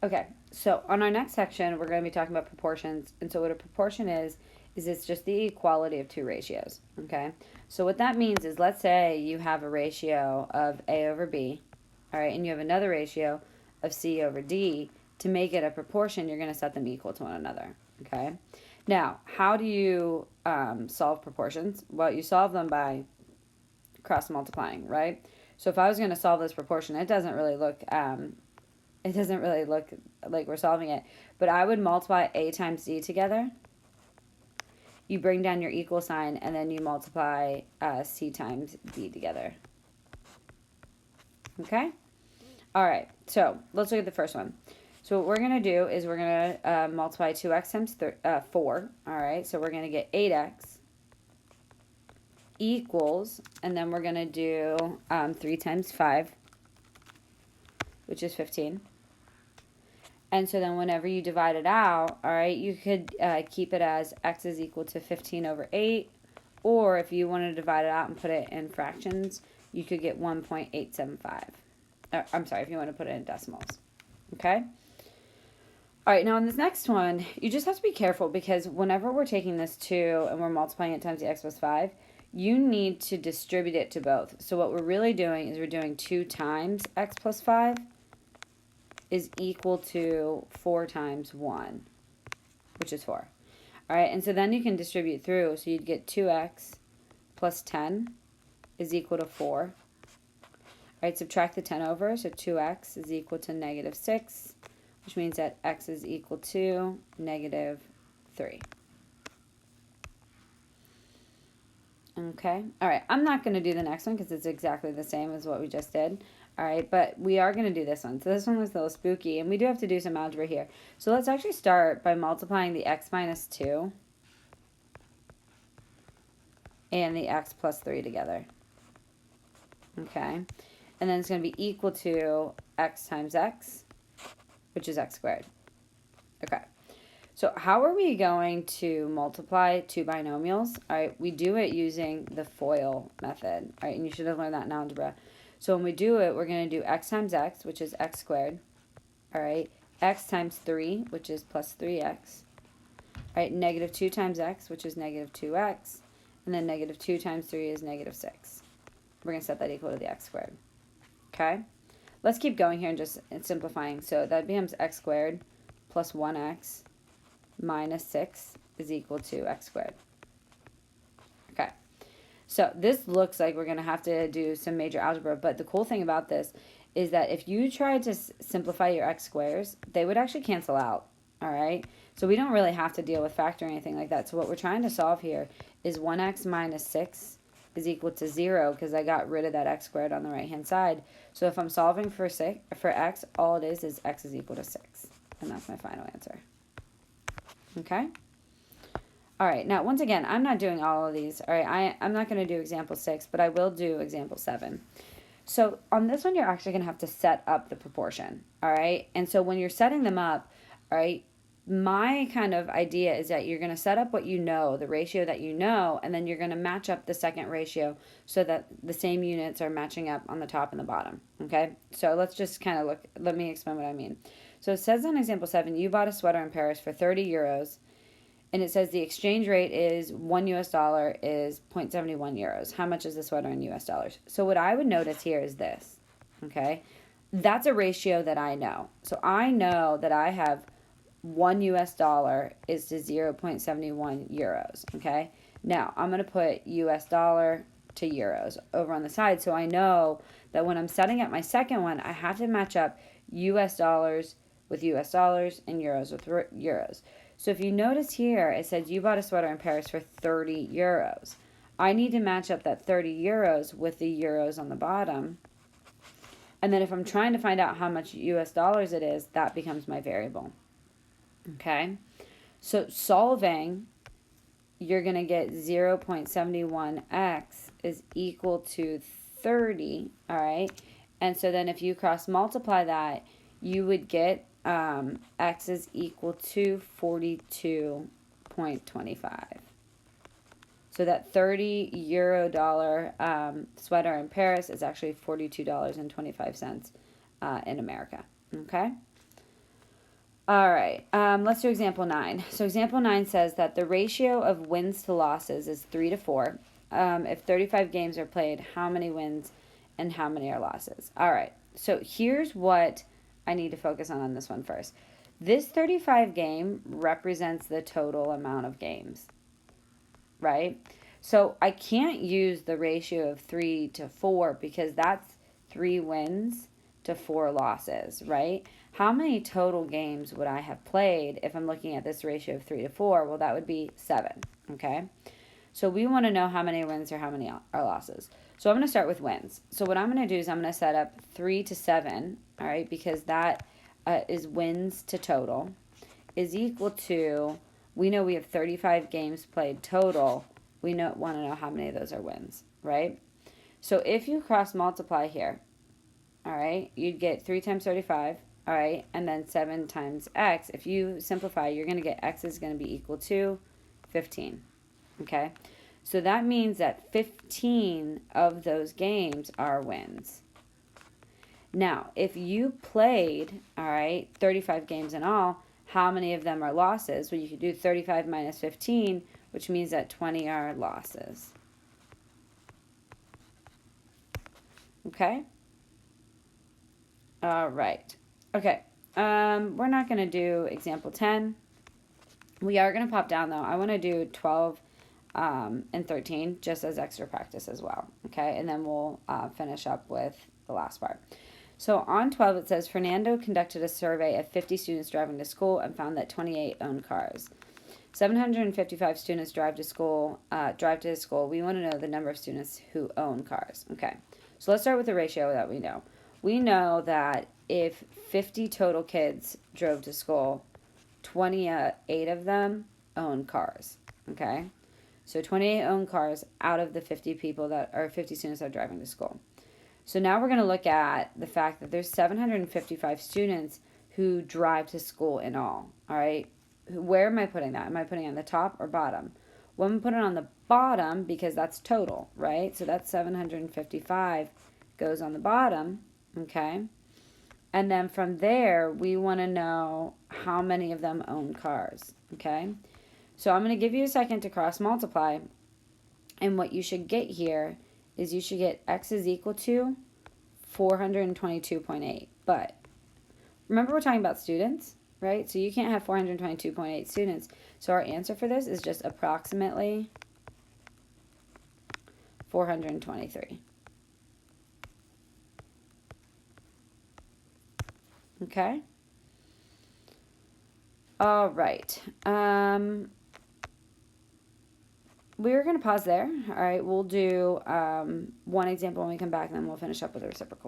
Okay, so on our next section, we're going to be talking about proportions. And so what a proportion is it's just the equality of two ratios, okay? So what that means is, let's say you have a ratio of A over B, all right, and you have another ratio of C over D. To make it a proportion, you're going to set them equal to one another, okay? Now, how do you solve proportions? Well, you solve them by cross multiplying, right? So if I was going to solve this proportion, it doesn't really look like we're solving it, but I would multiply A times D together. You bring down your equal sign, and then you multiply C times D together. Okay? All right, so let's look at the first one. So what we're going to do is we're going to multiply 2x times 4. All right, so we're going to get 8x equals, and then we're going to do 3 times 5, which is 15. And so then whenever you divide it out, all right, you could keep it as x is equal to 15 over 8. Or if you wanted to divide it out and put it in fractions, you could get 1.875. I'm sorry, if you want to put it in decimals. Okay? All right, now on this next one, you just have to be careful, because whenever we're taking this 2 and we're multiplying it times the x plus 5, you need to distribute it to both. So what we're really doing is we're doing 2 times x plus 5 is equal to 4 times 1, which is 4. All right, and so then you can distribute through. So you'd get 2x plus 10 is equal to 4. All right, subtract the 10 over, so 2x is equal to negative 6, which means that x is equal to negative 3. Okay, all right, I'm not going to do the next one because it's exactly the same as what we just did. All right, but we are going to do this one. So this one was a little spooky, and we do have to do some algebra here. So let's actually start by multiplying the x minus 2 and the x plus 3 together. Okay, and then it's going to be equal to x times x, which is x squared. Okay, so how are we going to multiply two binomials? All right, we do it using the FOIL method. All right, and you should have learned that in algebra. So when we do it, we're going to do x times x, which is x squared. All right, x times 3, which is plus 3x. All right, negative 2 times x, which is negative 2x. And then negative 2 times 3 is negative 6. We're going to set that equal to the x squared. Okay, let's keep going here and just simplifying. So that becomes x squared plus 1x minus 6 is equal to x squared. Okay. So this looks like we're going to have to do some major algebra, but the cool thing about this is that if you tried to simplify your x squares, they would actually cancel out, all right? So we don't really have to deal with factoring or anything like that. So what we're trying to solve here is 1x minus 6 is equal to 0, because I got rid of that x squared on the right-hand side. So if I'm solving for x, all it is x is equal to 6, and that's my final answer. Okay? All right, now once again, I'm not doing all of these. All right, I'm not going to do example 6, but I will do example 7. So on this one, you're actually going to have to set up the proportion. All right, and so when you're setting them up, all right, my kind of idea is that you're going to set up what you know, the ratio that you know, and then you're going to match up the second ratio so that the same units are matching up on the top and the bottom. Okay, so let's just kind of let me explain what I mean. So it says on example 7, you bought a sweater in Paris for 30 euros. And it says the exchange rate is $1 is 0.71 euros. How much is the sweater in US dollars? So what I would notice here is this, okay? That's a ratio that I know. So I know that I have $1 is to 0.71 euros, okay? Now, I'm going to put US dollar to euros over on the side, so I know that when I'm setting up my second one, I have to match up US dollars with US dollars and euros with euros. So if you notice here, it says you bought a sweater in Paris for 30 euros. I need to match up that 30 euros with the euros on the bottom. And then if I'm trying to find out how much US dollars it is, that becomes my variable. Okay? So solving, you're going to get 0.71x is equal to 30, all right? And so then if you cross multiply that, you would get x is equal to 42.25. So that 30 euro dollar sweater in Paris is actually $42.25 in America. Okay? All right, let's do example 9. So example 9 says that the ratio of wins to losses is 3 to 4. If 35 games are played, how many wins and how many are losses? All right, so here's what I need to focus on this one first. This 35 game represents the total amount of games, right? So I can't use the ratio of 3 to 4 because that's 3 wins to 4 losses, right? How many total games would I have played if I'm looking at this ratio of 3 to 4? Well, that would be 7, okay? So we want to know how many wins or how many are losses. So I'm going to start with wins. So what I'm going to do is I'm going to set up 3 to 7, all right, because that is wins to total, is equal to, we know we have 35 games played total. We want to know how many of those are wins, right? So if you cross multiply here, all right, you'd get 3 times 35, all right, and then 7 times x. If you simplify, you're going to get x is going to be equal to 15, okay? So that means that 15 of those games are wins. Now, if you played, all right, 35 games in all, how many of them are losses? Well, you could do 35 minus 15, which means that 20 are losses. Okay? All right. Okay. We're not going to do example 10. We are going to pop down, though. I want to do 12 and 13 just as extra practice as well. Okay? And then we'll finish up with the last part. So on 12, it says, Fernando conducted a survey of 50 students driving to school and found that 28 owned cars. 755 students drive to school. We want to know the number of students who own cars. Okay, so let's start with the ratio that we know. We know that if 50 total kids drove to school, 28 of them own cars. Okay, so 28 own cars out of the 50 people that are 50 students that are driving to school. So now we're going to look at the fact that there's 755 students who drive to school in all. All right. Where am I putting that? Am I putting it on the top or bottom? Well, I'm going to put it on the bottom because that's total, right? So that's 755 goes on the bottom, okay? And then from there, we want to know how many of them own cars, okay? So I'm going to give you a second to cross multiply. And what you should get here is you should get x is equal to 422.8. But remember, we're talking about students, right? So you can't have 422.8 students. So our answer for this is just approximately 423. Okay? All right. We're going to pause there. All right, we'll do one example when we come back, and then we'll finish up with the reciprocal.